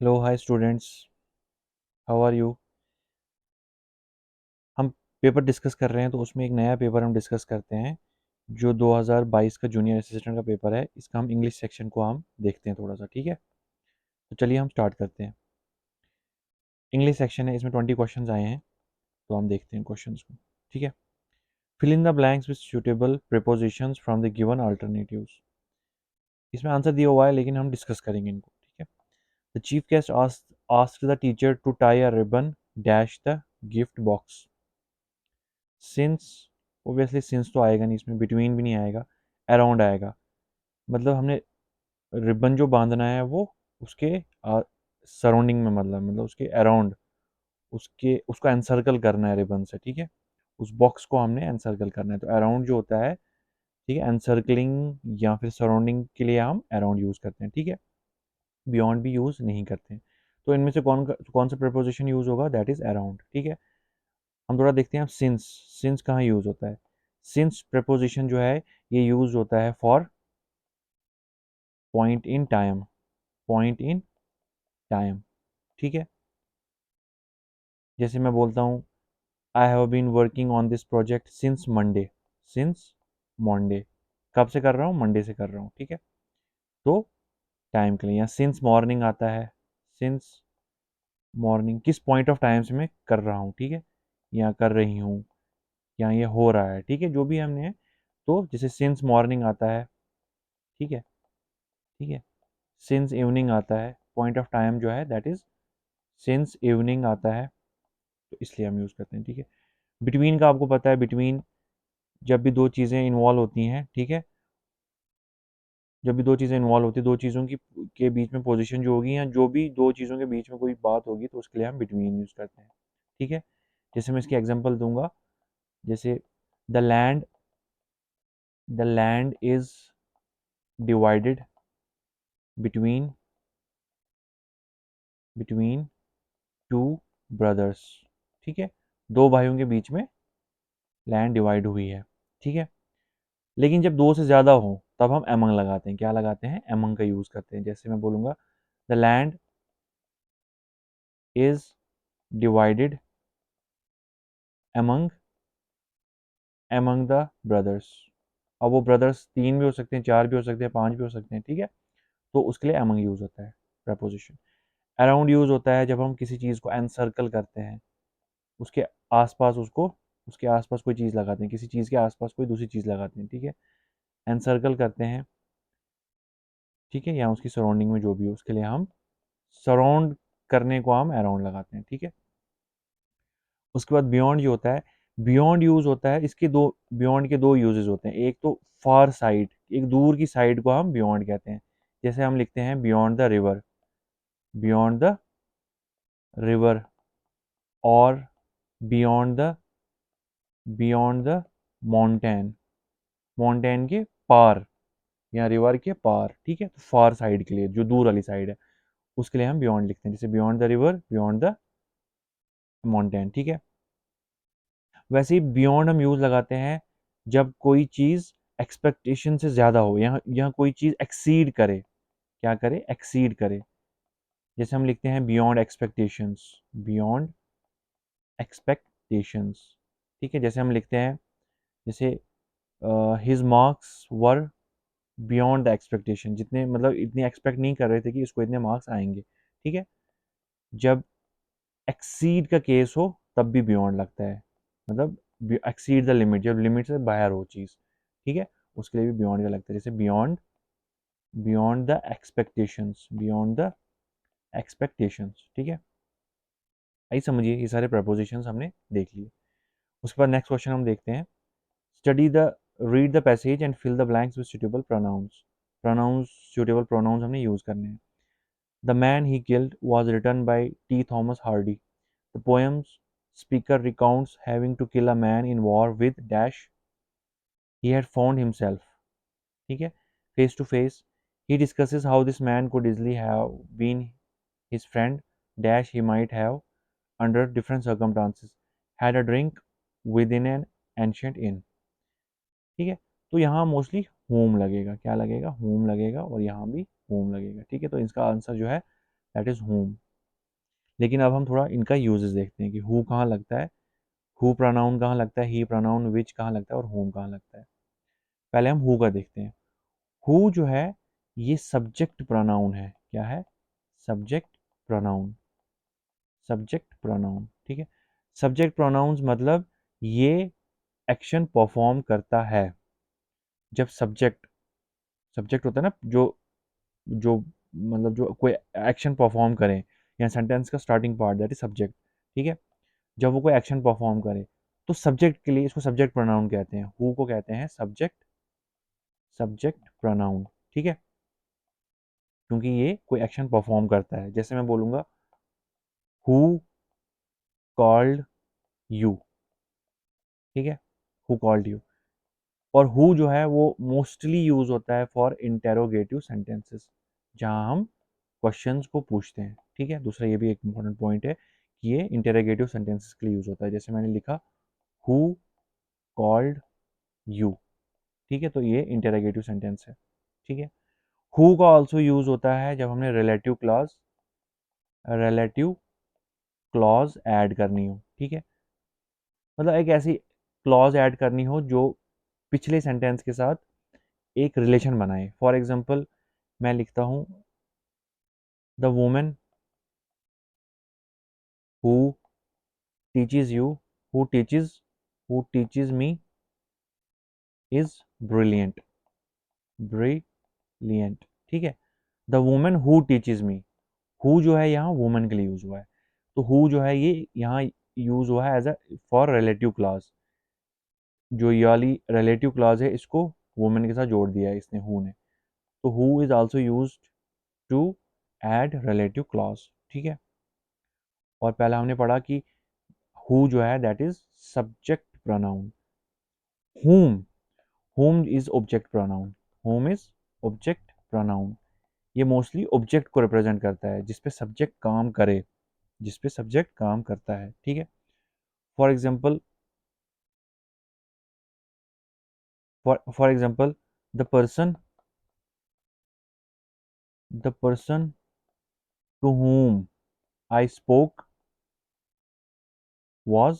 Hello hi students, how are you. हम paper discuss कर रहे हैं, तो उसमें एक नया पेपर हम डिस्कस करते हैं जो 2022 का जूनियर असिस्टेंट का पेपर है। इसका हम इंग्लिश सेक्शन को हम देखते हैं थोड़ा सा, ठीक है। तो चलिए हम स्टार्ट करते हैं। इंग्लिश सेक्शन है, इसमें 20 क्वेश्चन आए हैं, तो हम देखते हैं क्वेश्चन को, ठीक है। Fill in the blanks with suitable prepositions from the given alternatives. इसमें आंसर दिया हुआ है, लेकिन हम डिस्कस करेंगे इनको, ठीक है। The chief guest asked the teacher to tie a ribbon dash the gift box. Since, obviously since तो आएगा नहीं इसमें, बिटवीन भी नहीं आएगा, अराउंड आएगा। मतलब हमने रिबन जो बांधना है वो उसके सराउंडिंग में, मतलब उसके अराउंड, उसके उसको एनसर्कल करना है रिबन से, ठीक है। उस बॉक्स को हमने एनसर्कल करना है, तो अराउंड जो होता है, ठीक है, एनसर्कलिंग या फिर सराउंडिंग के लिए हम अराउंड यूज़ करते हैं, ठीक है। बियॉन्ड भी यूज़ नहीं करते हैं। तो इनमें से कौन सा प्रिपोजिशन यूज़ होगा, दैट इज़ अराउंड, ठीक है। हम थोड़ा देखते हैं सिंस। सिंस कहाँ यूज़ होता है। सिंस प्रपोजिशन जो है ये यूज़ होता है for point in time, point in time, ठीक है। जैसे मैं बोलता हूँ I have been working on this project since Monday. Since Monday, कब से कर रहा हूँ, मंडे से कर रहा हूँ, ठीक है। तो टाइम के लिए यहाँ सिंस मॉर्निंग आता है। सिंस मॉर्निंग किस पॉइंट ऑफ टाइम से मैं कर रहा हूँ, ठीक है, या कर रही हूँ, या ये हो रहा है, ठीक है, जो भी हमने। तो जैसे सिंस मॉर्निंग आता है, ठीक है, ठीक है। सिंस इवनिंग आता है, पॉइंट ऑफ टाइम जो है दैट इज सिंस इवनिंग आता है, तो इसलिए हम यूज़ करते हैं, ठीक है। बिटवीन का आपको पता है, बिटवीन जब भी दो चीज़ें इन्वॉल्व होती हैं, ठीक है, जब भी दो चीज़ें इन्वॉल्व होती है, दो चीज़ों की के बीच में पोजीशन जो होगी, या जो भी दो चीज़ों के बीच में कोई बात होगी, तो उसके लिए हम बिटवीन यूज़ करते हैं, ठीक है। जैसे मैं इसकी एग्जांपल दूंगा, जैसे the land, the land is divided between, between two brothers, ठीक है। दो भाइयों के बीच में लैंड डिवाइड हुई है, ठीक है। लेकिन जब दो से ज़्यादा हो तब हम एमंग लगाते हैं, क्या लगाते हैं, एमंग का यूज़ करते हैं। जैसे मैं बोलूँगा the land is divided among, among the brothers. अब वो ब्रदर्स तीन भी हो सकते हैं, चार भी हो सकते हैं, पांच भी हो सकते हैं, ठीक है। तो उसके लिए एमंग यूज़ होता है प्रपोजिशन। अराउंड यूज़ होता है जब हम किसी चीज़ को एनसर्कल करते हैं, उसके आसपास उसको, उसके आसपास कोई चीज़ लगाते हैं, किसी चीज़ के आसपास कोई दूसरी चीज़ लगाते हैं, ठीक है, एनसर्कल करते हैं, ठीक है, या उसकी सराउंडिंग में जो भी हो, उसके लिए हम सराउंड करने को हम अराउंड लगाते हैं, ठीक है। उसके बाद बियॉन्ड जो होता है, बियॉन्ड यूज होता है, इसके दो, बियॉन्ड के दो यूजेस होते हैं। एक तो फार साइड, एक दूर की साइड को हम बियॉन्ड कहते हैं। जैसे हम लिखते हैं beyond the river, beyond the river, और beyond the, beyond the mountain, mountain के पार, या रिवर के पार, ठीक है। तो फार साइड के लिए, जो दूर वाली साइड है, उसके लिए हम बियॉन्ड लिखते हैं, जैसे beyond the river, beyond the mountain, ठीक है। वैसे ही बियॉन्ड हम यूज़ लगाते हैं जब कोई चीज़ एक्सपेक्टेशन से ज़्यादा हो, यहाँ यहाँ कोई चीज़ एक्सीड करे, क्या करे, एक्सीड करे। जैसे हम लिखते हैं बियॉन्ड एक्सपेक्टेशंस, बियॉन्ड एक्सपेक्टेशंस, ठीक है। जैसे हम लिखते हैं, जैसे his marks were beyond the expectation, जितने मतलब इतने एक्सपेक्ट नहीं कर रहे थे कि इसको इतने मार्क्स आएंगे, ठीक है। जब एक्सीड का केस हो तब भी बियॉन्ड लगता है, मतलब एक्सीड द लिमिट, जब लिमिट से बाहर हो चीज़, ठीक है, उसके लिए भी बियॉन्ड का लगता है। जैसे beyond, beyond the expectations, beyond the expectations, ठीक है। आई समझिए, ये सारे प्रपोजिशंस हमने देख लिए। उसके बाद नेक्स्ट क्वेश्चन हम देखते हैं। Study the, read the passage and fill the blanks with suitable pronouns. Pronouns, suitable pronouns हमने यूज करने हैं। The man he killed was written by T Thomas Hardy. The poem's speaker recounts having to kill a man in war with dash he had found himself, ठीक है, face to face. He discusses how this man could easily have been his friend dash he might have, under different circumstances, had a drink within an ancient inn, ठीक है। तो यहाँ mostly home लगेगा, क्या लगेगा, home लगेगा, और यहाँ भी होम लगेगा, ठीक है। तो इसका आंसर जो है दैट इज whom। लेकिन अब हम थोड़ा इनका यूजेस देखते हैं कि who कहाँ लगता है, who प्रोनाउन कहाँ लगता है, he प्रोनाउन which कहाँ लगता है और whom कहाँ लगता है। पहले हम who का देखते हैं। who जो है ये सब्जेक्ट प्रोनाउन है। क्या है? Subject pronoun. सब्जेक्ट प्रोनाउन, ठीक है। सब्जेक्ट प्रोनाउंस मतलब ये एक्शन परफॉर्म करता है जब सब्जेक्ट, सब्जेक्ट होता है ना जो जो मतलब जो कोई एक्शन परफॉर्म करे या सेंटेंस का starting part, that is subject, ठीक है। जब वो कोई एक्शन परफॉर्म करे तो सब्जेक्ट के लिए इसको सब्जेक्ट प्रोनाउन कहते हैं, हु को कहते हैं सब्जेक्ट, सब्जेक्ट प्रोनाउन, ठीक है। क्योंकि ये कोई एक्शन परफॉर्म करता है। जैसे मैं बोलूंगा हु कॉल्ड यू, ठीक है, हु कॉल्ड यू। और हु जो है वो मोस्टली यूज होता है फॉर इंटेरोगेटिव सेंटेंसेस, जहां हम क्वेश्चंस को पूछते हैं, ठीक है। दूसरा ये भी एक इंपॉर्टेंट पॉइंट है कि ये इंटेरोगेटिव सेंटेंसेस के लिए यूज होता है। जैसे मैंने लिखा हु कॉल्ड यू, ठीक है, तो ये इंटेरोगेटिव सेंटेंस है, ठीक है। हु का ऑल्सो यूज होता है जब हमने रिलेटिव क्लॉज ऐड करनी हो, ठीक है। मतलब एक ऐसी क्लॉज ऐड करनी हो जो पिछले सेंटेंस के साथ एक रिलेशन बनाए। फॉर एग्जाम्पल मैं लिखता हूँ the women who teaches you, who teaches who teaches me is brilliant, brilliant, ठीक है। The women who teaches me, who जो है यहाँ वुमेन के लिए यूज हुआ है, तो हु जो है ये यहाँ यूज हुआ है as a for relative clause. जो ये वाली रिलेटिव क्लॉज है इसको वुमेन के साथ जोड़ दिया है इसने, हु ने। तो who is also used to add relative clause, ठीक है। और पहला हमने पढ़ा कि हु जो है that is subject pronoun. whom whom is object pronoun, whom is object pronoun। ये मोस्टली ऑब्जेक्ट को रिप्रेजेंट करता है जिसपे सब्जेक्ट काम करे, जिसपे सब्जेक्ट काम करता है, ठीक है। For example, for example the person, the person to whom I spoke was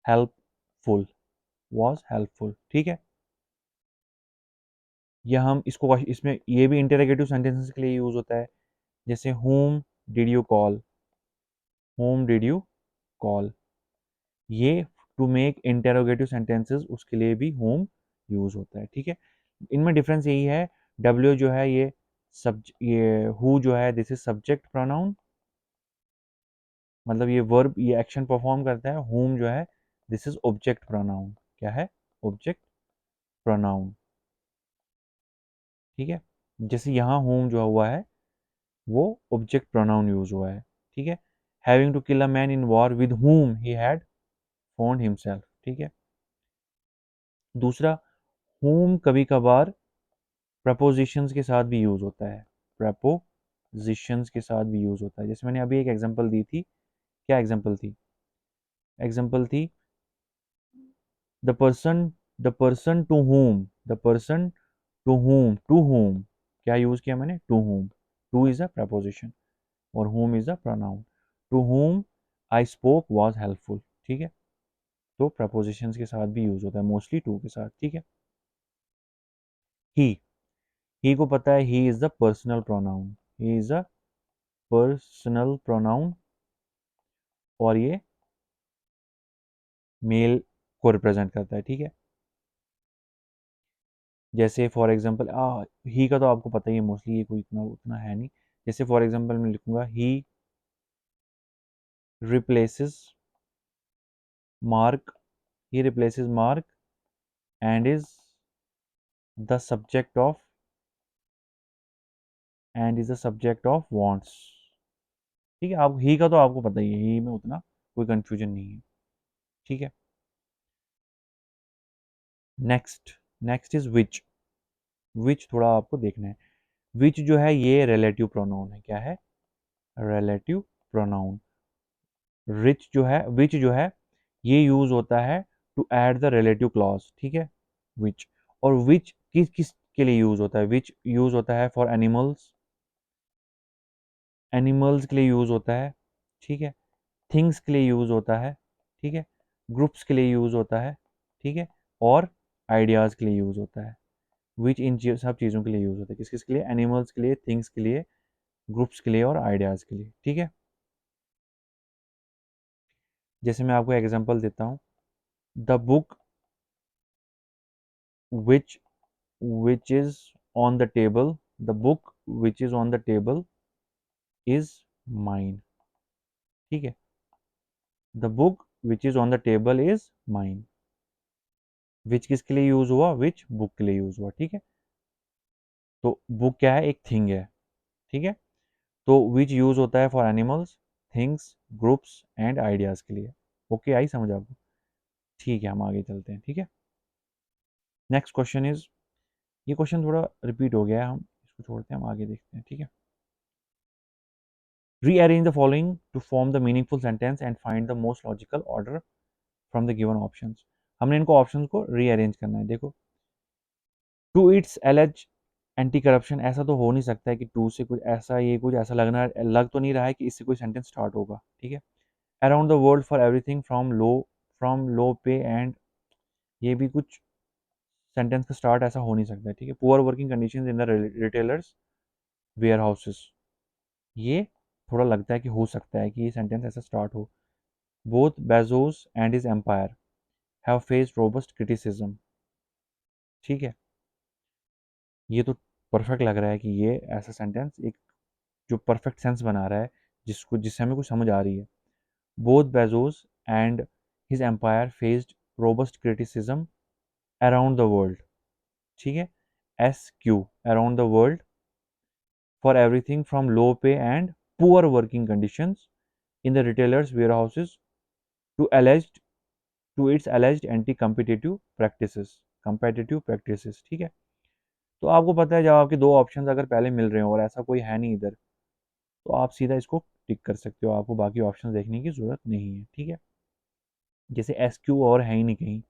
helpful, was helpful, ठीक है। या हम इसको इसमें ये भी इंटेरोगेटिव सेंटेंसेस के लिए यूज होता है। जैसे whom did you call, whom did you call, ये टू मेक इंटेरोगेटिव सेंटेंसेस उसके लिए भी whom यूज होता है, ठीक है। इनमें डिफरेंस यही है, w जो है ये ये who जो है दिस इज सब्जेक्ट प्रोनाउन, मतलब ये वर्ब, ये एक्शन परफॉर्म करता है। whom जो है दिस इज ऑब्जेक्ट प्रोनाउन। क्या है? ऑब्जेक्ट प्रोनाउन, ठीक है। जैसे यहाँ whom जो हुआ है वो ऑब्जेक्ट प्रोनाउन यूज हुआ है, ठीक है। Having to kill a man in war with whom he had found himself, ठीक है। दूसरा, whom कभी कभार प्रपोजिशंस के साथ भी यूज होता है, प्रपोजिशंस के साथ भी यूज होता है। जैसे मैंने अभी एक एग्जांपल दी थी, क्या एग्जांपल थी? एग्जांपल थी the person, the person to whom, the person to whom क्या यूज किया मैंने? To whom। To is a preposition और whom is a pronoun. To whom I spoke was helpful, ठीक है। तो प्रपोजिशंस के साथ भी यूज होता है, मोस्टली टू के साथ, ठीक है। ही, ही को पता है he is the personal pronoun, he is a personal pronoun और ये मेल को रिप्रेजेंट करता है, ठीक है। जैसे फॉर एग्जांपल ही का तो आपको पता ही है, मोस्टली ये कोई इतना उतना है नहीं। जैसे फॉर एग्जांपल मैं लिखूंगा he replaces Mark, he replaces Mark and is the subject of, and is the subject of wants, ठीक है। आप ही का तो आपको पता ही है, ही में उतना कोई कंफ्यूजन नहीं है, ठीक है। Next, next is which. Which थोड़ा आपको देखना है। विच जो है ये रिलेटिव प्रोनाउन है। क्या है? Relative pronoun. रिच जो है, विच जो है ये यूज होता है to add the relative clause, ठीक है, विच। और विच किस किस के लिए यूज होता है? विच यूज होता है फॉर एनिमल्स, एनिमल्स के लिए यूज़ होता है, ठीक है, थिंग्स के लिए यूज़ होता है, ठीक है, ग्रुप्स के लिए यूज़ होता है, ठीक है, और आइडियाज़ के लिए यूज़ होता है। विच इन सब चीज़ों के लिए यूज़ होता है, किस किस के लिए, एनिमल्स के लिए, थिंग्स के लिए, ग्रुप्स के लिए और आइडियाज़ के लिए, ठीक है। जैसे मैं आपको एग्जांपल देता हूँ, the book which which is on the table, the book which is on the table is mine, ठीक है, the book which is on the table is mine. Which किसके लिए यूज़ हुआ, विच बुक के लिए use हुआ, ठीक है। तो बुक क्या है, एक थिंग है, ठीक है। तो विच यूज़ होता है for animals, things, groups and ideas के लिए। ओके, आई समझ आपको? ठीक है, हम आगे चलते हैं, ठीक है। नेक्स्ट क्वेश्चन इज, ये क्वेश्चन थोड़ा रिपीट हो गया है, हम इसको छोड़ते हैं, हम आगे देखते हैं, ठीक है। Rearrange the following to form the meaningful sentence and find the most logical order from the given options. हमने इनको ऑप्शंस को रीअरेंज करना है। देखो, to its alleged anti corruption, ऐसा तो हो नहीं सकता है कि टू से कुछ ऐसा, ये कुछ ऐसा लग तो नहीं रहा है कि इससे कोई सेंटेंस स्टार्ट होगा, ठीक है। Around the world for everything from low pay and, ये भी कुछ सेंटेंस का स्टार्ट ऐसा हो नहीं सकता है, ठीक है। Poor working conditions in the retailers warehouses, ये थोड़ा लगता है कि हो सकता है कि ये सेंटेंस ऐसा स्टार्ट हो। Both Bezos and his empire have faced robust criticism, ठीक है। ये तो परफेक्ट लग रहा है कि ये ऐसा सेंटेंस एक जो परफेक्ट सेंस बना रहा है, जिससे हमें कुछ समझ आ रही है। Both Bezos and his empire faced robust criticism around the world, ठीक है। SQ, around the world for everything from low pay and poor working conditions in the retailer's warehouses to alleged to its alleged anti competitive practices, ठीक है। तो आपको पता है, जब आपके दो ऑप्शन अगर पहले मिल रहे हो और ऐसा कोई है नहीं इधर, तो आप सीधा इसको टिक कर सकते हो, आपको बाकी ऑप्शन देखने की जरूरत नहीं है, ठीक है। जैसे SQ और है ही नहीं कहीं,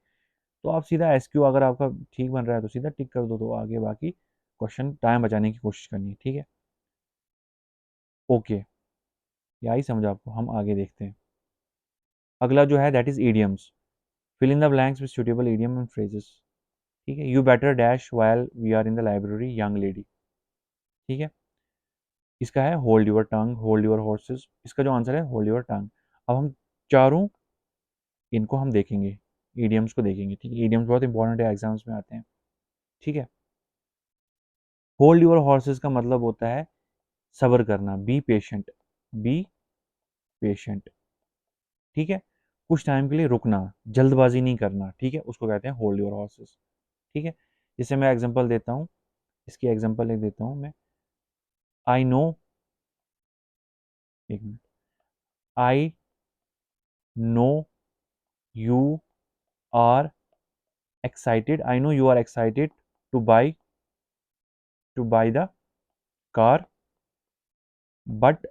तो आप सीधा SQ, अगर आपका ठीक बन रहा है तो सीधा टिक कर दो, तो आगे बाकी क्वेश्चन टाइम बचाने की कोशिश करनी है, ठीक है। ओके, यही समझ आपको, हम आगे देखते हैं। अगला जो है that is idioms. Fill in the blanks with suitable idiom and phrases, ठीक है। You better dash while we are in the library young lady, ठीक है। इसका है hold your tongue, hold your horses, इसका जो आंसर है होल्ड योर टंग। अब हम चारों इनको हम देखेंगे, ईडियम्स को देखेंगे, ठीक है। ईडियम्स बहुत इंपॉर्टेंट है, एग्जाम्स में आते हैं, ठीक है। होल्ड योर हॉर्सेस का मतलब होता है सब्र करना, बी पेशेंट, बी पेशेंट, ठीक है। कुछ टाइम के लिए रुकना, जल्दबाजी नहीं करना, ठीक है, उसको कहते हैं होल्ड योर हॉर्सेस, ठीक है। जैसे मैं एग्जांपल देता हूँ, इसकी एग्जांपल एक देता हूँ मैं। आई नो, एक minute, I know you are excited, I know you are excited to buy the car, but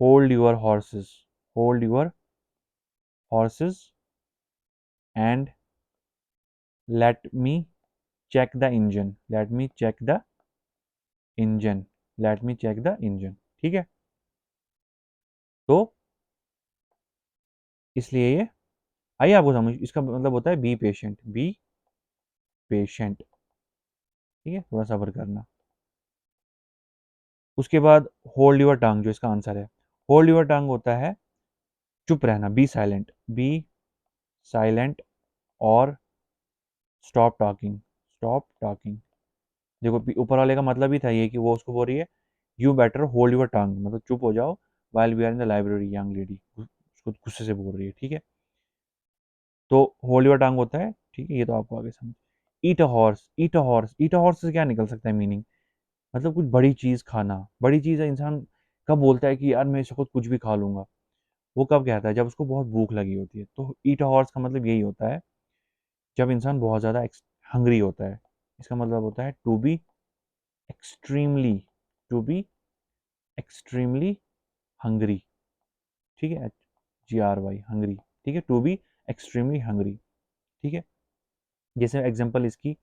hold your horses, hold your horses and let me check the engine, let me check the engine, let me check the engine, ठीक है। तो इसलिए ये, आइए आपको समझ, इसका मतलब होता है बी पेशेंट, बी पेशेंट, ठीक है, थोड़ा सब्र करना। उसके बाद होल्ड योर टंग, जो इसका आंसर है, होल्ड योर टंग होता है चुप रहना, बी साइलेंट, बी साइलेंट और स्टॉप टॉकिंग, स्टॉप टॉकिंग। देखो, ऊपर वाले का मतलब ही था ये कि वो उसको बोल रही है you better hold your tongue, मतलब चुप हो जाओ, while we are in the library young lady, उसको गुस्से से बोल रही है, ठीक है। तो होल्ड योर टंग होता है, ठीक है, ये तो आपको आगे समझ। Eat a horse, eat a horse, eat a horse से क्या निकल सकता है मीनिंग, मतलब कुछ बड़ी चीज़ खाना, बड़ी चीज़ है। इंसान कब बोलता है कि यार मैं इसको कुछ भी खा लूंगा, वो कब कहता है, जब उसको बहुत भूख लगी होती है। तो ईट अ हॉर्स का मतलब यही होता है, जब इंसान बहुत ज़्यादा हंग्री होता है। इसका मतलब होता है to be extremely, to be extremely hungry, ठीक है, GRY हंग्री, ठीक है, टू बी एक्सट्रीमली हंग्री, ठीक है। जैसे एग्जांपल इसकी,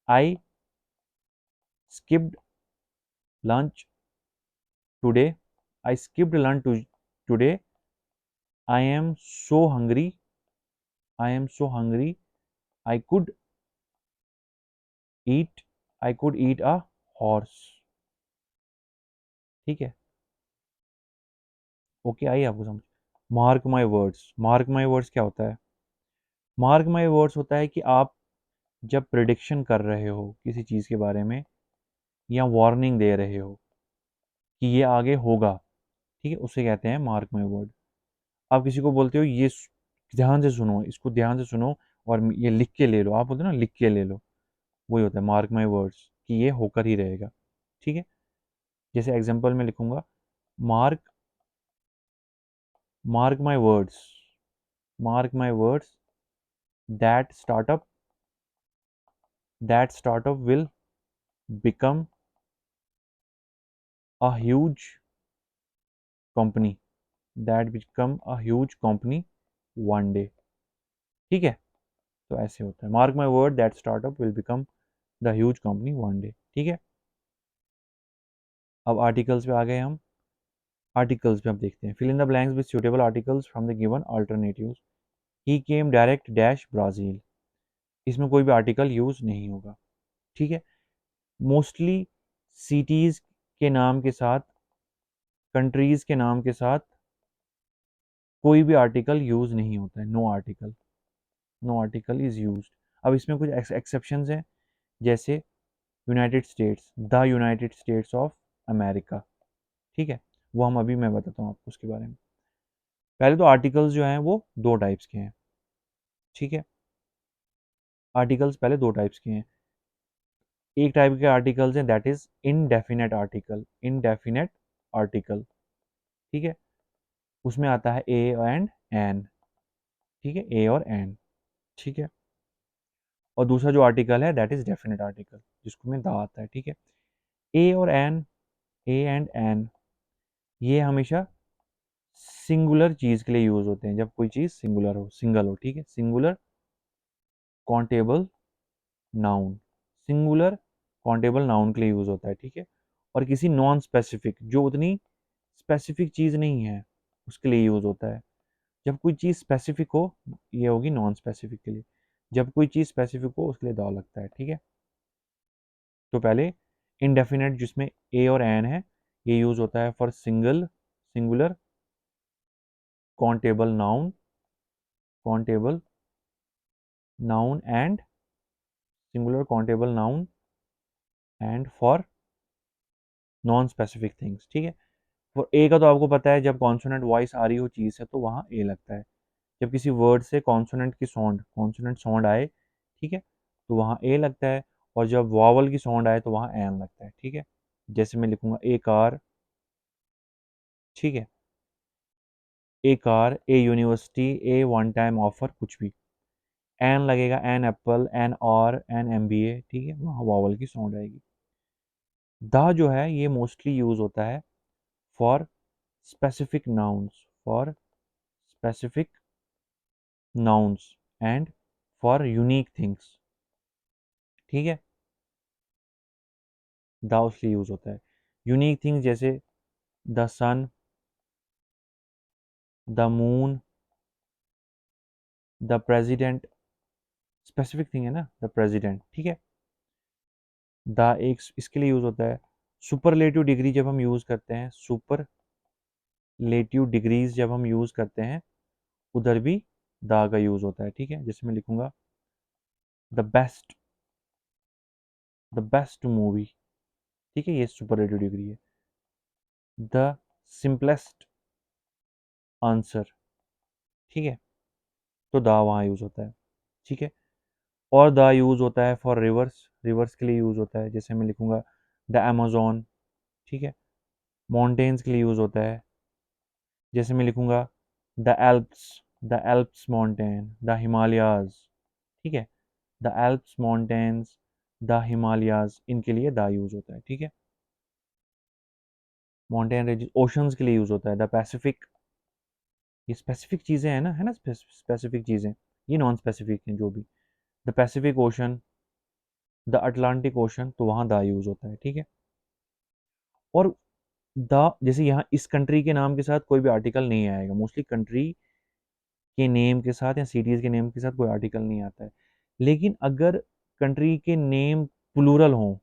I skipped lunch today, I skipped lunch today, I am so hungry, I am so hungry, I could eat, I could eat a horse. ठीक है, okay, I आपको समझ। Mark my words, mark my words क्या होता है? Mark my words होता है कि आप जब प्रिडिक्शन कर रहे हो किसी चीज़ के बारे में, या वार्निंग दे रहे हो कि ये आगे होगा, ठीक है, उसे कहते हैं मार्क माई वर्ड। आप किसी को बोलते हो ये ध्यान से सुनो, इसको ध्यान से सुनो, और ये लिख के ले लो, आप बोलते हो ना लिख के ले लो, वही होता है मार्क माई वर्ड्स, कि ये होकर ही रहेगा। ठीक है, जैसे एग्जाम्पल में लिखूंगा, mark mark my words, mark my words, that startup that startup will become a huge company, that become a huge company one day. ठीक है, तो ऐसे होता है, mark my word that startup will become the huge company one day. ठीक है, अब articles पे आ गए हम। आर्टिकल्स पे अब देखते हैं, fill in the blanks with suitable articles from the given alternatives. He came direct dash Brazil, इसमें कोई भी आर्टिकल यूज़ नहीं होगा। ठीक है, मोस्टली सिटीज़ के नाम के साथ, कंट्रीज़ के नाम के साथ कोई भी आर्टिकल यूज़ नहीं होता है, no article, no article is used. अब इसमें कुछ एक्सेप्शंस हैं, जैसे United States, the United States of America. ठीक है, वो हम अभी मैं बताता हूँ आपको उसके बारे में। पहले तो आर्टिकल्स जो हैं वो दो टाइप्स के हैं। ठीक है, आर्टिकल्स पहले दो टाइप्स के हैं। एक टाइप के आर्टिकल्स हैं that is indefinite article, indefinite article. ठीक है, उसमें आता है ए एंड एन। ठीक है, ए और एन। ठीक है, और दूसरा जो आर्टिकल है दैट इज डेफिनेट आर्टिकल, जिसको में द आता है। ठीक है, ए और एन, ए एंड एन, ये हमेशा सिंगुलर चीज के लिए यूज होते हैं, जब कोई चीज सिंगुलर हो, सिंगल हो। ठीक है, singular countable noun, singular countable noun के लिए यूज होता है। ठीक है, और किसी नॉन स्पेसिफिक, जो उतनी स्पेसिफिक चीज नहीं है, उसके लिए यूज होता है। जब कोई चीज स्पेसिफिक हो, ये होगी नॉन स्पेसिफिक के लिए। जब कोई चीज स्पेसिफिक हो, उसके लिए द लगता है। ठीक है, तो पहले इनडेफिनेट, जिसमें ए और एन है, ये यूज होता है for singular countable noun, countable noun and singular countable noun and for non specific things. ठीक है, और ए का तो आपको पता है, जब कॉन्सोनेंट वॉइस आ रही हो चीज से तो वहाँ ए लगता है। जब किसी वर्ड से कॉन्सोनेंट की साउंड, कॉन्सोनेंट साउंड आए, ठीक है, तो वहाँ ए लगता है। और जब वॉवल की साउंड आए तो वहाँ एन लगता है। ठीक है, जैसे मैं लिखूंगा ए कार, ठीक है, ए कार, ए यूनिवर्सिटी, ए वन टाइम ऑफर, कुछ भी। एन लगेगा, एन एप्पल, एन और, एन एमबीए। ठीक है, वहाँ वॉवल की साउंड आएगी। द जो है ये मोस्टली यूज होता है for specific nouns, for specific nouns and for unique things। ठीक है, द उसलिए यूज होता है। यूनिक थिंग्स जैसे the sun, the moon, the president, specific thing है ना, द प्रेजिडेंट। ठीक है, द एक इसके लिए यूज होता है। सुपरलेटिव डिग्री जब हम यूज करते हैं, सुपरलेटिव डिग्रीज जब हम यूज करते हैं, उधर भी द का यूज होता है। ठीक है, जैसे मैं लिखूंगा the best, the best movie. ठीक है, ये सुपरलेटिव डिग्री है। The simplest answer. ठीक है, तो द वहाँ यूज होता है। ठीक है, और द यूज होता है फॉर रिवर्स, रिवर्स के लिए यूज होता है। जैसे मैं लिखूंगा द अमेजोन। ठीक है, माउंटेन्स के लिए यूज होता है। जैसे मैं लिखूंगा the Alps, the Alps mountain, the Himalayas. ठीक है, the Alps mountains, the Himalayas, इनके लिए द यूज होता है। ठीक है, माउंटेन रेंज, ओशंस के लिए यूज होता है द पैसिफिक। ये स्पेसिफिक चीजें हैं ना, है ना, स्पेसिफिक चीजें, ये नॉन स्पेसिफिक हैं जो भी। The Pacific ocean, the Atlantic ocean, तो वहाँ द यूज होता है। ठीक है, और जैसे यहाँ इस कंट्री के नाम के साथ कोई भी आर्टिकल नहीं आएगा, मोस्टली कंट्री के नेम के साथ या सिटीज़ के नेम के साथ कोई आर्टिकल नहीं आता है। लेकिन अगर कंट्री के नेम प्लूरल हों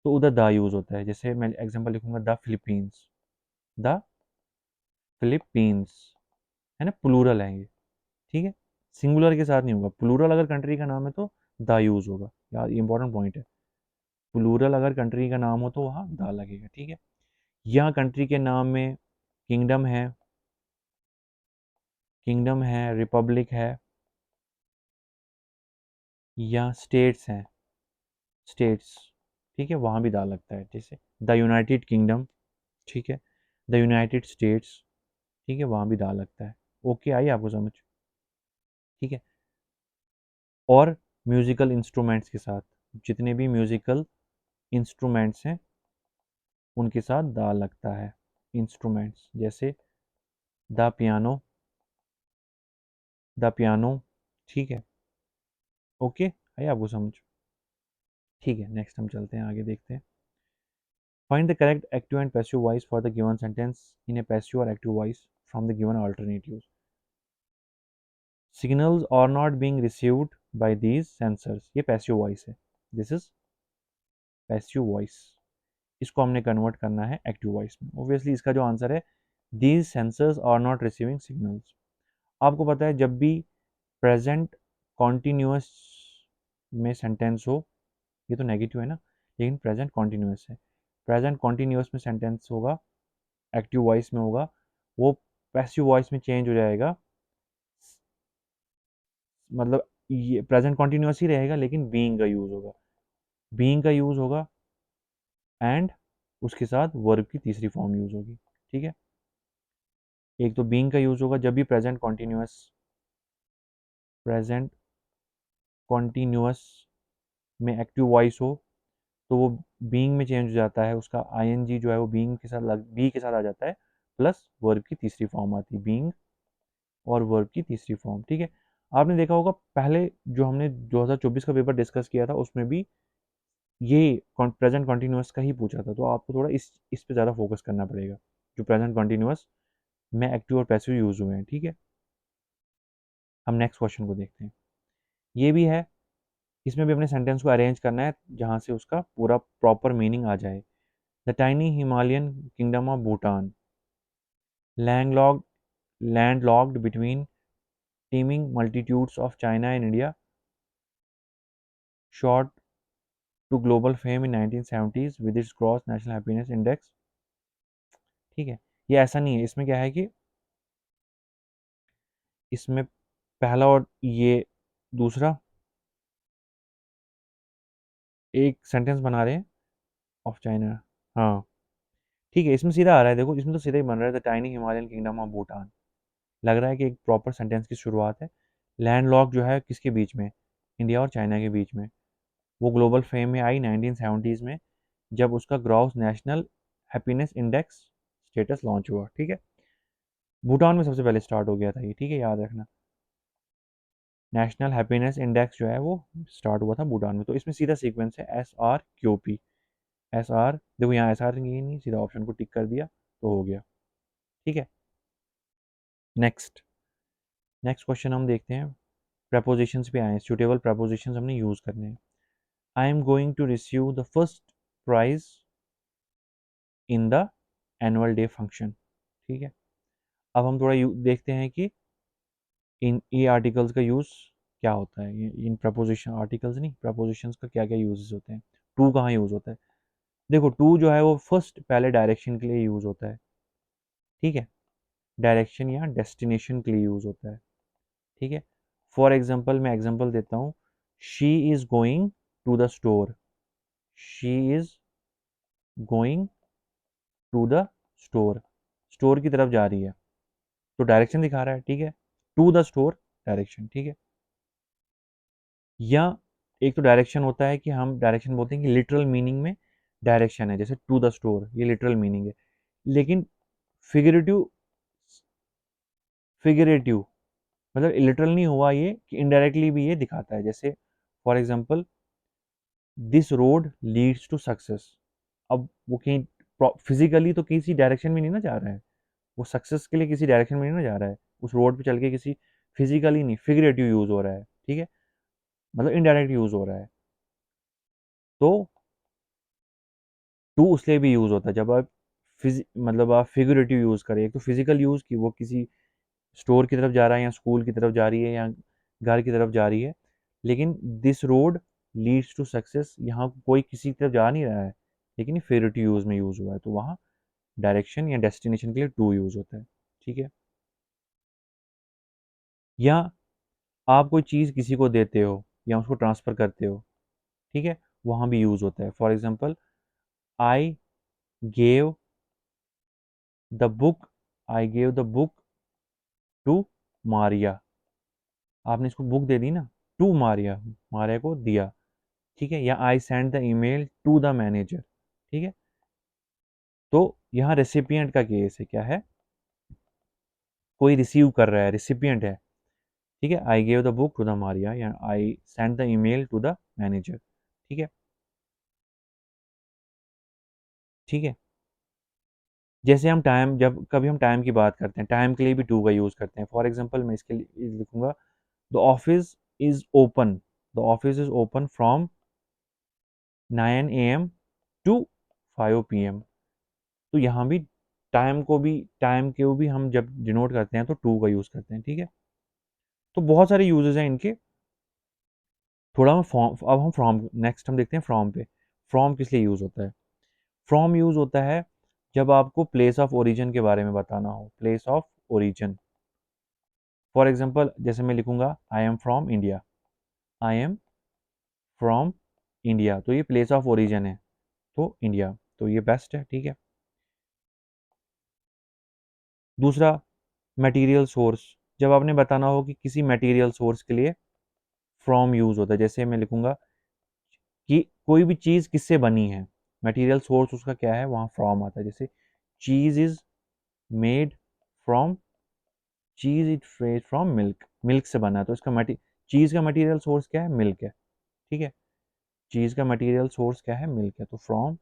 तो उधर द यूज़ होता है। जैसे मैं एग्जांपल लिखूंगा द फिलीपींस, द फिलीपींस, है ना, प्लूरल है ये, ठीक है, सिंगुलर के साथ नहीं होगा। प्लूरल अगर कंट्री का नाम है तो द यूज़ होगा, यार ये इंपॉर्टेंट पॉइंट है। प्लूरल अगर कंट्री का नाम हो तो वहाँ द लगेगा, ठीक है। यहाँ कंट्री के नाम में किंगडम है, किंगडम है, रिपब्लिक है, या स्टेट्स हैं, स्टेट्स, ठीक है, वहाँ भी दा लगता है। जैसे द यूनाइटेड किंगडम, ठीक है, द यूनाइटेड स्टेट्स, ठीक है, वहाँ भी दा लगता है। ओके, आई आपको समझ, ठीक है। और म्यूजिकल इंस्ट्रूमेंट्स के साथ, जितने भी म्यूजिकल इंस्ट्रूमेंट्स हैं उनके साथ दा लगता है। इंस्ट्रूमेंट्स जैसे द पियानो, द पियानो, ठीक है। ओके, आई आपको समझ, ठीक है। नेक्स्ट हम चलते हैं आगे, देखते हैं। Find the correct active and passive voice for the given sentence in a passive or active voice from the given alternatives. Signals are not being received by these sensors. ये passive voice है. This is passive voice. इसको हमने convert करना है active voice में। Obviously इसका जो answer है, these sensors are not receiving signals. आपको पता है जब भी प्रेजेंट कॉन्टिन्यूअस में सेंटेंस हो, ये तो नेगेटिव है ना, लेकिन प्रेजेंट कॉन्टिन्यूअस है, प्रेजेंट कॉन्टिन्यूअस में सेंटेंस होगा, एक्टिव वॉइस में होगा, वो पैसिव वॉइस में चेंज हो जाएगा। मतलब ये प्रेजेंट कॉन्टिन्यूअस ही रहेगा लेकिन बीइंग का यूज होगा, बीइंग का यूज होगा, एंड उसके साथ वर्ब की तीसरी फॉर्म यूज होगी, ठीक है। एक तो बीइंग का यूज होगा जब भी प्रेजेंट कॉन्टिन्यूअस में एक्टिव वॉइस हो, तो वो बीइंग में चेंज हो जाता है, उसका आईएनजी जो है वो बीइंग के साथ बी के साथ आ जाता है, प्लस वर्ब की तीसरी फॉर्म आती है, बीइंग और वर्ब की तीसरी फॉर्म, ठीक है। आपने देखा होगा पहले जो हमने 2024 का पेपर डिस्कस किया था उसमें भी ये प्रेजेंट कॉन्टिन्यूअस का ही पूछा था, तो आपको थोड़ा इस पे ज़्यादा फोकस करना पड़ेगा, जो प्रेजेंट कॉन्टिन्यूअस में एक्टिव और पैसिव यूज हुए हैं, ठीक है। हम नेक्स्ट क्वेश्चन को देखते हैं। ये भी है, इसमें भी अपने सेंटेंस को अरेंज करना है जहाँ से उसका पूरा प्रॉपर मीनिंग आ जाए। The tiny Himalayan kingdom of Bhutan, landlocked landlocked between teeming multitudes of China and India, shot to global fame in 1970s with its gross national happiness index, ठीक है। ये ऐसा नहीं है, इसमें क्या है कि इसमें पहला और ये दूसरा एक सेंटेंस बना रहे हैं ऑफ चाइना, हाँ, ठीक है। इसमें सीधा आ रहा है, देखो इसमें तो सीधा ही बन रहा है, the tiny Himalayan kingdom of Bhutan, लग रहा है कि एक प्रॉपर सेंटेंस की शुरुआत है। लैंड लॉक जो है किसके बीच में, इंडिया और चाइना के बीच में, वो ग्लोबल फेम में आई 1970s में, जब उसका gross national happiness index status launch हुआ, ठीक है। भूटान में सबसे पहले स्टार्ट हो गया था ये, ठीक है, याद रखना। नेशनल हैप्पीनेस इंडेक्स जो है वो स्टार्ट हुआ था भूटान में, तो इसमें सीधा सीक्वेंस है SRQP। एस आर, देखो यहाँ एस आर नहीं, सीधा ऑप्शन को टिक कर दिया तो हो गया, ठीक है। नेक्स्ट नेक्स्ट क्वेश्चन हम देखते हैं। प्रपोजिशंस पे आए, सुटेबल प्रपोजिशंस हमने यूज करने हैं। I am going to receive the first prize in the annual day function, ठीक है। अब हम थोड़ा देखते हैं कि इन ई आर्टिकल्स का यूज़ क्या होता है, इन प्रपोजिशन, आर्टिकल्स नहीं, प्रपोजिशंस का क्या क्या यूजेस होते हैं। टू कहाँ यूज़ होता है, देखो टू जो है वो फर्स्ट पहले डायरेक्शन के लिए यूज़ होता है, ठीक है, डायरेक्शन या डेस्टिनेशन के लिए यूज़ होता है, ठीक है। फॉर एग्जाम्पल, मैं एग्जाम्पल देता हूँ, she is going to the store, she is going to the store, store की तरफ जा रही है, तो डायरेक्शन दिखा रहा है, ठीक है, टू द स्टोर डायरेक्शन, ठीक है। या एक तो डायरेक्शन होता है कि हम डायरेक्शन बोलते हैं कि लिटरल मीनिंग में डायरेक्शन है, जैसे टू द स्टोर, ये लिटरल मीनिंग है। लेकिन फिगरेटिव, फिगरेटिव मतलब लिटरल नहीं हुआ ये, कि इनडायरेक्टली भी ये दिखाता है, जैसे for example this road leads to success. अब वो कहीं फिजिकली तो किसी डायरेक्शन में नहीं ना जा रहा है, वो सक्सेस के लिए किसी डायरेक्शन में नहीं ना जा रहा है, उस रोड पे चल के किसी फिजिकली नहीं, फिगरेटिव यूज हो रहा है, ठीक है, मतलब इनडायरेक्ट यूज हो रहा है। तो टू उसलिए भी यूज होता है जब आप मतलब आप फिगरेटिव यूज करें। एक तो फिजिकल यूज की वो किसी स्टोर की तरफ जा रहा है या स्कूल की तरफ जा रही है या घर की तरफ जा रही है, लेकिन this road leads to success, यहाँ कोई किसी की तरफ जा नहीं रहा है, लेकिन ये फिगरेटिव यूज में यूज हुआ है, तो वहाँ डायरेक्शन या डेस्टिनेशन के लिए टू यूज होता है, ठीक है। या आप कोई चीज़ किसी को देते हो या उसको ट्रांसफ़र करते हो, ठीक है, वहाँ भी यूज़ होता है। For example, I gave the book, I gave the book to Maria, आपने इसको बुक दे दी ना, टू मारिया, मारिया को दिया, ठीक है। या I send the email to the manager, ठीक है। तो यहाँ रेसिपिएंट का केस है, क्या है, कोई रिसीव कर रहा है, रिसिपिएंट है, ठीक है। I gave the book to the Maria या I send the email to the manager, ठीक है, ठीक है। जैसे हम टाइम, जब कभी हम टाइम की बात करते हैं, टाइम के लिए भी टू का यूज़ करते हैं। फॉर एग्जांपल मैं इसके लिए लिखूंगा, the office is open, the office is open from 9 AM to 5 PM। तो यहाँ भी टाइम को भी हम जब डिनोट करते हैं तो टू का यूज़ करते हैं, ठीक है। तो बहुत सारे यूजेस हैं इनके। थोड़ा हम फॉर्म, अब हम फ्रॉम, नेक्स्ट हम देखते हैं फ्रॉम पे। फ्रॉम किस लिए यूज़ होता है? फ्रॉम यूज़ होता है जब आपको प्लेस ऑफ ओरिजिन के बारे में बताना हो, place of origin. For example, जैसे मैं लिखूंगा I am from India, I am from India, तो ये प्लेस ऑफ ओरिजिन है, तो इंडिया, तो ये बेस्ट है, ठीक है। दूसरा, मटेरियल सोर्स, जब आपने बताना हो कि किसी मटेरियल सोर्स के लिए फ्रॉम यूज़ होता है। जैसे मैं लिखूंगा कि कोई भी चीज़ किससे बनी है, मटेरियल सोर्स उसका क्या है, वहाँ फ्रॉम आता है। जैसे cheese is made from, cheese is made from milk, milk से बना है, तो इसका चीज़ का मटेरियल सोर्स क्या है, मिल्क है, ठीक है। चीज़ का मटेरियल सोर्स क्या है, मिल्क है, तो फ्रॉम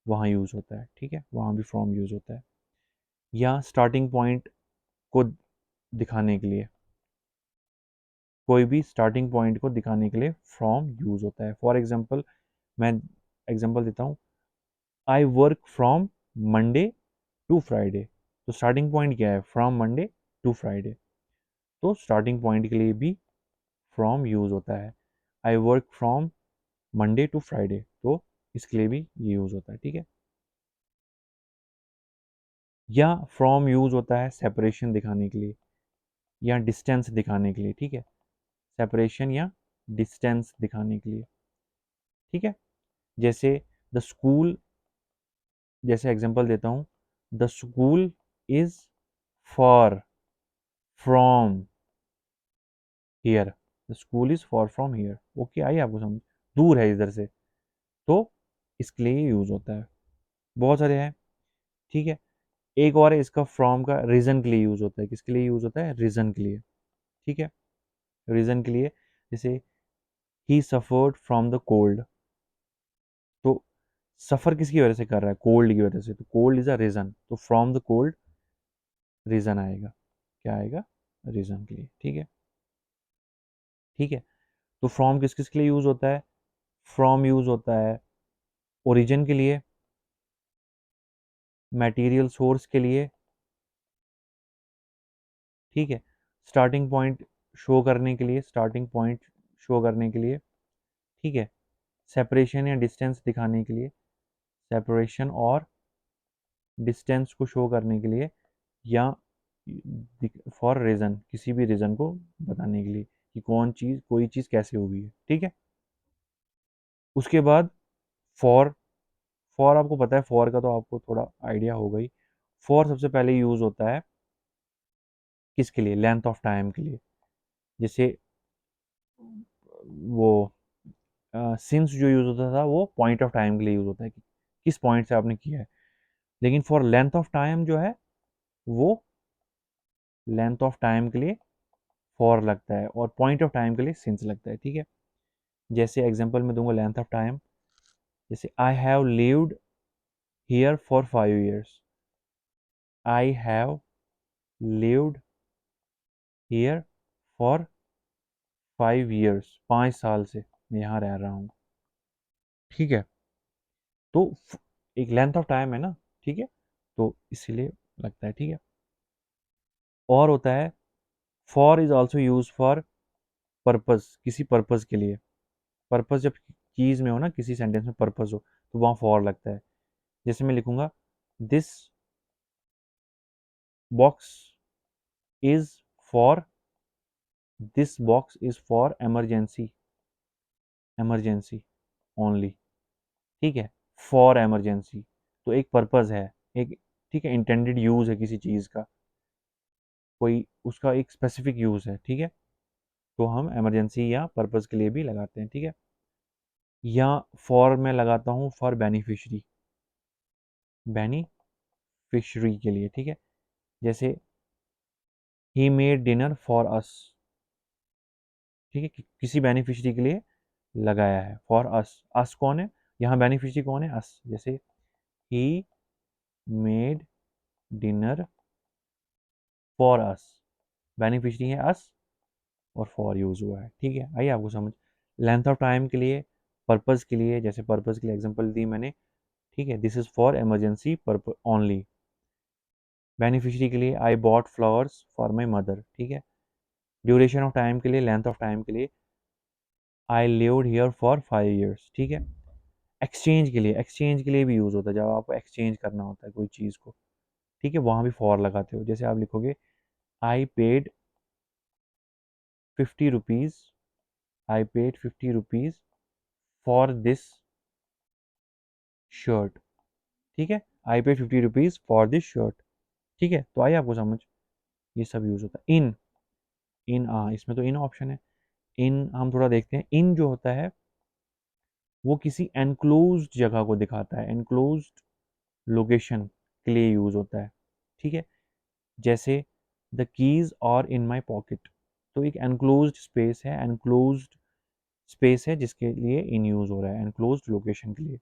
वहाँ यूज़ होता है, ठीक है, वहाँ भी फ्रॉम यूज़ होता है। या स्टार्टिंग पॉइंट को दिखाने के लिए, कोई भी स्टार्टिंग पॉइंट को दिखाने के लिए फ्रॉम यूज़ होता है। फॉर एग्जांपल, मैं एग्जांपल देता हूँ, I work from Monday to Friday, तो स्टार्टिंग पॉइंट क्या है, फ्रॉम मंडे टू फ्राइडे, तो स्टार्टिंग पॉइंट के लिए भी फ्रॉम यूज़ होता है। I work from Monday to Friday, तो इसके लिए भी ये यूज़ होता है, ठीक है। या फ्रॉम यूज़ होता है सेपरेशन दिखाने के लिए या डिस्टेंस दिखाने के लिए, ठीक है, सेपरेशन या डिस्टेंस दिखाने के लिए, ठीक है। जैसे द स्कूल, जैसे एग्जांपल देता हूँ, the school is far from here, the school is far from here, okay, I आपको समझ, दूर है इधर से, तो इसके लिए यूज होता है। बहुत सारे हैं, ठीक है। एक और है इसका, फ्रॉम का रीजन के लिए यूज होता है। किसके लिए यूज होता है, रीजन के लिए, ठीक है, रीजन के लिए। जैसे ही सफर्ड फ्रॉम द कोल्ड, तो सफर किसकी वजह से कर रहा है, कोल्ड की वजह से, तो कोल्ड इज अ रीजन, तो फ्रॉम द कोल्ड रीजन आएगा, क्या आएगा, रीजन के लिए, ठीक है, ठीक है। तो फ्रॉम किस किस के लिए यूज होता है, फ्रॉम यूज होता है ओरिजिन के लिए, मटेरियल सोर्स के लिए, ठीक है, स्टार्टिंग पॉइंट शो करने के लिए, स्टार्टिंग पॉइंट शो करने के लिए, ठीक है, सेपरेशन या डिस्टेंस दिखाने के लिए, सेपरेशन और डिस्टेंस को शो करने के लिए, या फॉर रीजन, किसी भी रीजन को बताने के लिए कि कौन चीज़, कोई चीज़ कैसे हुई है, ठीक है। उसके बाद फॉर, फॉर आपको पता है, फॉर का तो आपको थोड़ा आइडिया होगा ही। फॉर सबसे पहले यूज़ होता है किसके लिए, लेंथ ऑफ टाइम के लिए। जैसे वो सिंस जो यूज़ होता था वो पॉइंट ऑफ टाइम के लिए यूज़ होता है कि किस पॉइंट से आपने किया है। लेकिन फॉर लेंथ ऑफ टाइम जो है, वो लेंथ ऑफ टाइम के लिए फॉर लगता है और पॉइंट ऑफ टाइम के लिए सिंस लगता है, ठीक है। जैसे एग्जांपल मैं दूंगा लेंथ ऑफ टाइम, जैसे I have lived here for 5 years, I have lived here for 5 years, 5 साल से मैं यहाँ रह रहा हूँ। ठीक है, तो एक लेंथ ऑफ टाइम है ना, ठीक है, तो इसीलिए लगता है। ठीक है, और होता है for is also use for purpose, किसी पर्पस के लिए। पर्पस जब चीज में हो ना, किसी सेंटेंस में पर्पस हो, तो वहां फॉर लगता है। जैसे मैं लिखूंगा this box is for, this box is for emergency, emergency only. ठीक है, फॉर इमरजेंसी, तो एक पर्पस है, एक, ठीक है, इंटेंडेड यूज है किसी चीज का, कोई उसका एक स्पेसिफिक यूज है। ठीक है, तो हम इमरजेंसी या पर्पस के लिए भी लगाते हैं। ठीक है, या फॉर मैं लगाता हूँ फॉर बेनिफिशरी, बेनिफिशरी के लिए। ठीक है, जैसे he made dinner for us. ठीक है, किसी बेनिफिशरी के लिए लगाया है फॉर अस। अस कौन है, यहाँ बेनिफिशरी कौन है, अस। जैसे he made dinner for us, beneficiary है अस और फॉर यूज हुआ है। ठीक है, आइए आपको समझ। लेंथ ऑफ टाइम के लिए, पर्पस के लिए, जैसे पर्पस के लिए एग्जांपल दी मैंने। ठीक है, this is for emergency purpose only. Beneficiary के लिए I bought flowers for my mother. ठीक है, ड्यूरेशन ऑफ टाइम के लिए, लेंथ ऑफ टाइम के लिए I lived here for 5 years। ठीक है, एक्सचेंज के लिए, एक्सचेंज के लिए भी यूज़ होता है जब आपको एक्सचेंज करना होता है कोई चीज़ को। ठीक है, वहाँ भी फॉर लगाते हो। जैसे आप लिखोगे I paid 50 rupees, I paid 50 rupees for this shirt. ठीक है, I paid 50 rupees for this shirt. ठीक है, तो आइए आपको समझ, ये सब यूज़ होता है। इन, इन, हाँ, इसमें तो इन ऑप्शन है। इन हम थोड़ा देखते हैं। इन जो होता है वो किसी एनक्लोज्ड जगह को दिखाता है, एनक्लोज्ड लोकेशन के लिए यूज़ होता है। ठीक है, जैसे the keys are in my pocket, तो एक एनक्लोज्ड स्पेस है, एनक्लोज्ड स्पेस है जिसके लिए इन यूज़ हो रहा है, एनक्लोज्ड लोकेशन के लिए।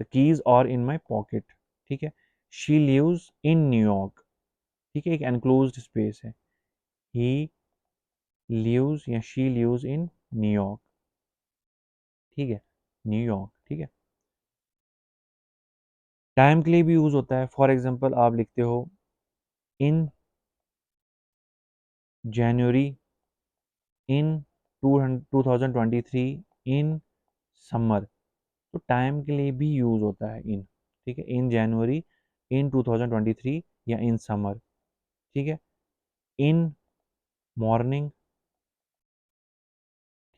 The keys are in my pocket. ठीक है, शी लिव्स इन न्यूयॉर्क। ठीक है, एक एनक्लोज्ड स्पेस है। ही लिव्स या शी लिव्स इन न्यूयॉर्क। ठीक है, न्यूयॉर्क। ठीक है, टाइम के लिए भी यूज़ होता है। फॉर एग्जाम्पल आप लिखते हो इन जनवरी इन 2023 इन समर, तो टाइम के लिए भी यूज़ होता है इन। ठीक है, इन जनवरी इन 2023 या इन समर। ठीक है, इन मॉर्निंग।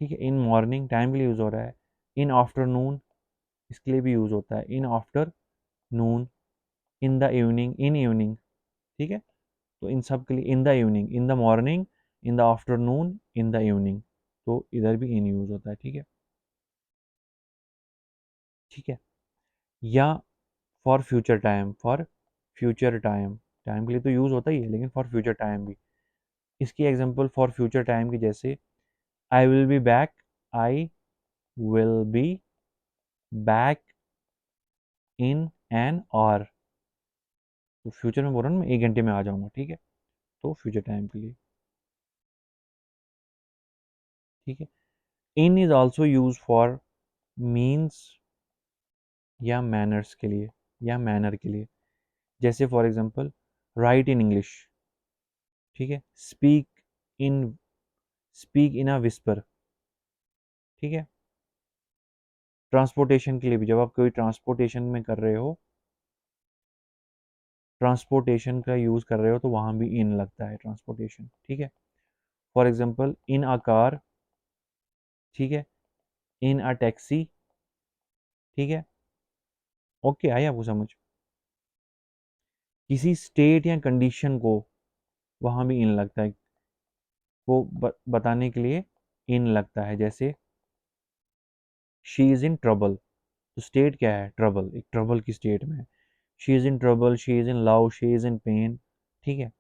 ठीक है, इन मॉर्निंग टाइम के लिए यूज़ हो रहा है। इन आफ्टरनून, इसके लिए भी यूज़ होता है, in afternoon. In the evening, in evening. ठीक है, तो इन सब के लिए in the evening, in the morning, in the afternoon, in the evening, तो इधर भी इन यूज़ होता है। ठीक है, ठीक है, या for future time, for future time, time के लिए तो यूज़ होता ही है लेकिन फॉर फ्यूचर टाइम भी। इसकी एग्जांपल फॉर फ्यूचर टाइम की, जैसे I will be back, I will be back in an hour, तो फ्यूचर में बोल रहा हूँ मैं 1 घंटे में आ जाऊँगा। ठीक है, तो फ्यूचर टाइम के लिए। ठीक है, in is also use for means या मैनर्स के लिए, या मैनर के लिए। जैसे for example write in English. ठीक है, इन स्पीक इन अ विस्पर। ठीक है, ट्रांसपोर्टेशन के लिए भी, जब आप कोई ट्रांसपोर्टेशन में कर रहे हो, ट्रांसपोर्टेशन का यूज़ कर रहे हो, तो वहाँ भी इन लगता है, ट्रांसपोर्टेशन। ठीक है, for example in a car. ठीक है, इन अ टैक्सी। ठीक है, ओके, आया आपको समझ। किसी स्टेट या कंडीशन को वहाँ भी इन लगता है, वो बताने के लिए इन लगता है। जैसे शी इज़ इन ट्रबल, तो स्टेट क्या है, ट्रबल, एक ट्रबल की स्टेट में है। She is in trouble, she is in love, she is in pain. ठीक है,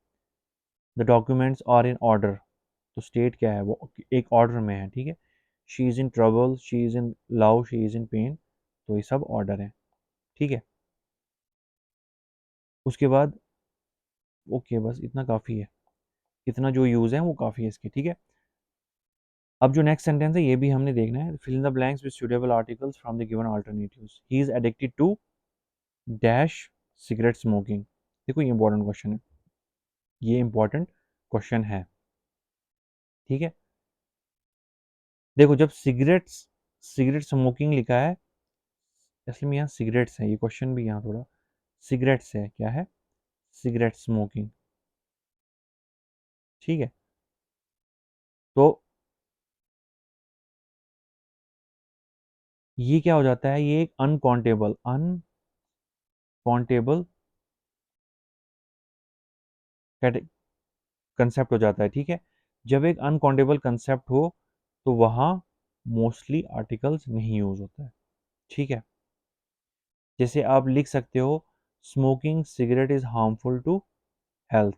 the documents are in order, तो स्टेट क्या है, वो एक ऑर्डर में है। ठीक है, she is in trouble, she is in love, she is in pain, तो ये सब ऑर्डर है। ठीक है, उसके बाद ओके बस इतना काफ़ी है, इतना जो यूज़ है वो काफ़ी है इसके, ठीक है। अब जो नेक्स्ट सेंटेंस है ये भी हमने देखना है, fill in the blanks with suitable articles from the given alternatives. He is addicted to dash cigarette smoking. देखो ये इंपॉर्टेंट क्वेश्चन है, ये इंपॉर्टेंट क्वेश्चन है, ठीक है। देखो जब सिगरेट्स सिगरेट स्मोकिंग लिखा है, इसलिए में यहाँ सिगरेट्स है, ये क्वेश्चन भी यहाँ थोड़ा सिगरेट्स है, क्या है, सिगरेट स्मोकिंग, ठीक है। तो ये क्या हो जाता है, ये एक अनकाउंटेबल अनकाउंटेबल कंसेप्ट हो जाता है, ठीक है। जब एक अनकाउंटेबल कंसेप्ट हो तो वहाँ मोस्टली आर्टिकल्स नहीं यूज होता है, ठीक है। जैसे आप लिख सकते हो smoking cigarette is harmful to health,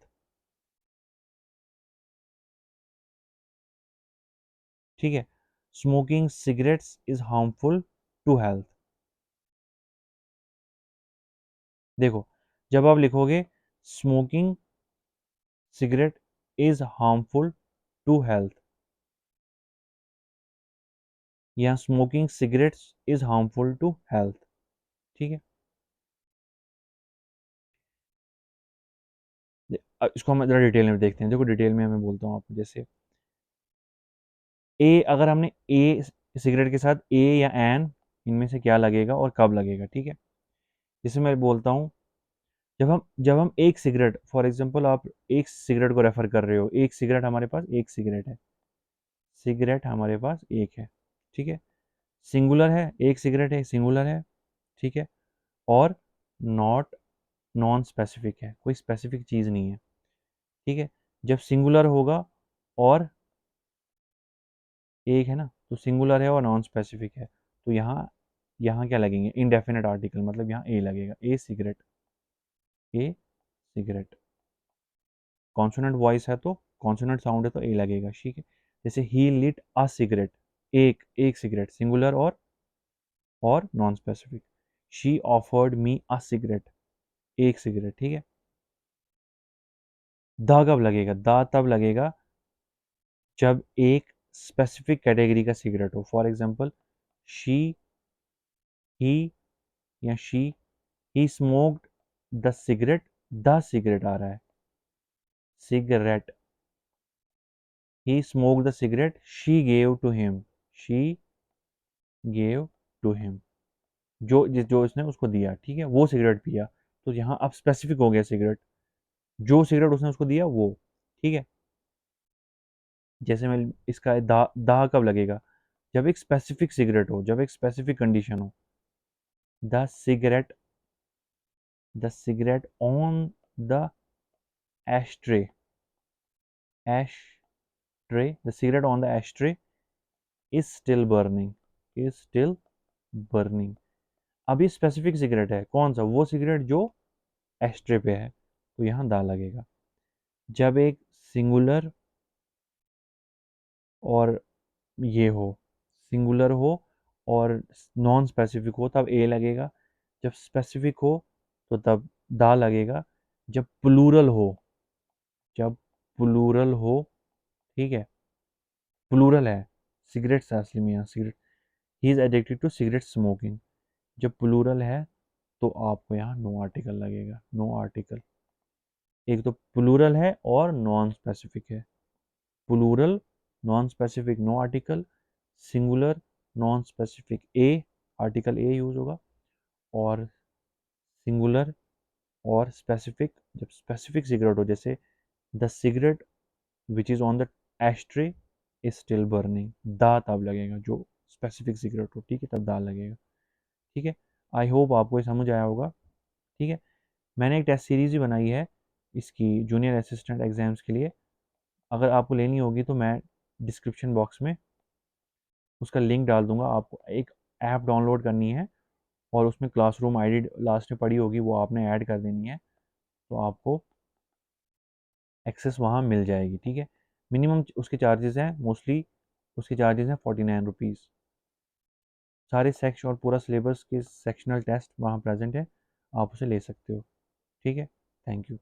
ठीक है। Smoking cigarettes is harmful to health. देखो जब आप लिखोगे smoking cigarette is harmful to health या smoking cigarettes is harmful to health, ठीक है। इसको हम जरा डिटेल में देखते हैं। देखो डिटेल में मैं बोलता हूँ आपको, जैसे ए, अगर हमने ए सिगरेट के साथ ए या एन इनमें से क्या लगेगा और कब लगेगा, ठीक है। जैसे मैं बोलता हूँ जब हम एक सिगरेट, फॉर एग्जांपल आप एक सिगरेट को रेफर कर रहे हो, एक सिगरेट हमारे पास एक सिगरेट है, सिगरेट हमारे पास एक है, ठीक है। सिंगुलर है, एक सिगरेट है, सिंगुलर है, ठीक है। और नॉट नॉन स्पेसिफिक है, कोई स्पेसिफिक चीज़ नहीं है, ठीक है। जब सिंगुलर होगा और एक है ना, तो सिंगुलर है और नॉन स्पेसिफिक है, तो यहाँ यहाँ क्या लगेंगे, इनडेफिनेट आर्टिकल, मतलब यहाँ ए लगेगा, ए सिगरेट, ए सिगरेट। कॉन्सोनेंट वॉइस है तो कॉन्सोनेंट साउंड है तो ए लगेगा, ठीक है। जैसे ही लिट अ सिगरेट, एक एक सिगरेट, सिंगुलर और non specific. She offered me a cigarette, एक सिगरेट, ठीक है। द कब लगेगा, द तब लगेगा जब एक स्पेसिफिक कैटेगरी का सिगरेट हो, फॉर एग्जांपल शी, ही या she, he smoked the cigarette, the cigarette आ रहा है, cigarette, he smoked the cigarette she gave to him, she gave to him, जो इसने उसको दिया, ठीक है, वो सिगरेट पिया। तो यहाँ अब स्पेसिफिक हो गया सिगरेट, जो सिगरेट उसने उसको दिया वो, ठीक है। जैसे मैं इसका दा कब लगेगा, जब एक स्पेसिफिक सिगरेट हो, जब एक स्पेसिफिक कंडीशन हो। The cigarette, the cigarette on the ashtray, ashtray, the cigarette on the ashtray is still burning, is still burning. अब ये स्पेसिफिक सिगरेट है, कौन सा, वो सिगरेट जो एस्ट्रे पे है, तो यहाँ दा लगेगा। जब एक सिंगुलर और ये हो, सिंगुलर हो और नॉन स्पेसिफिक हो तब ए लगेगा, जब स्पेसिफिक हो तो तब दा लगेगा, जब प्लूरल हो, जब प्लूरल हो, ठीक है, प्लूरल है, सिगरेट्स है असली में यहाँ cigarette, he is addicted to cigarette smoking, जब प्लूरल है तो आपको यहाँ नो आर्टिकल लगेगा, नो आर्टिकल। एक तो प्लूरल है और नॉन स्पेसिफिक है, plural non specific no article, singular non specific a, article a use होगा, और सिंगुलर और स्पेसिफिक, जब स्पेसिफिक सिगरेट हो, जैसे the cigarette which is on the ashtray is still burning, दा तब लगेगा, जो स्पेसिफिक सिगरेट हो, ठीक है, तब दा लगेगा, ठीक है। आई होप आपको ये समझ आया होगा, ठीक है। मैंने एक टेस्ट सीरीज भी बनाई है इसकी जूनियर असिस्टेंट एग्जाम्स के लिए, अगर आपको लेनी होगी तो मैं डिस्क्रिप्शन बॉक्स में उसका लिंक डाल दूंगा। आपको एक ऐप डाउनलोड करनी है और उसमें क्लासरूम आईडी लास्ट में पड़ी होगी, वो आपने ऐड कर देनी है, तो आपको एक्सेस वहाँ मिल जाएगी, ठीक है। मिनिमम उसके चार्जेस हैं, मोस्टली उसके चार्जेस हैं 49 रुपीज़। सारे सेक्शन और पूरा सिलेबस के सेक्शनल टेस्ट वहाँ प्रेजेंट है, आप उसे ले सकते हो, ठीक है। Thank you.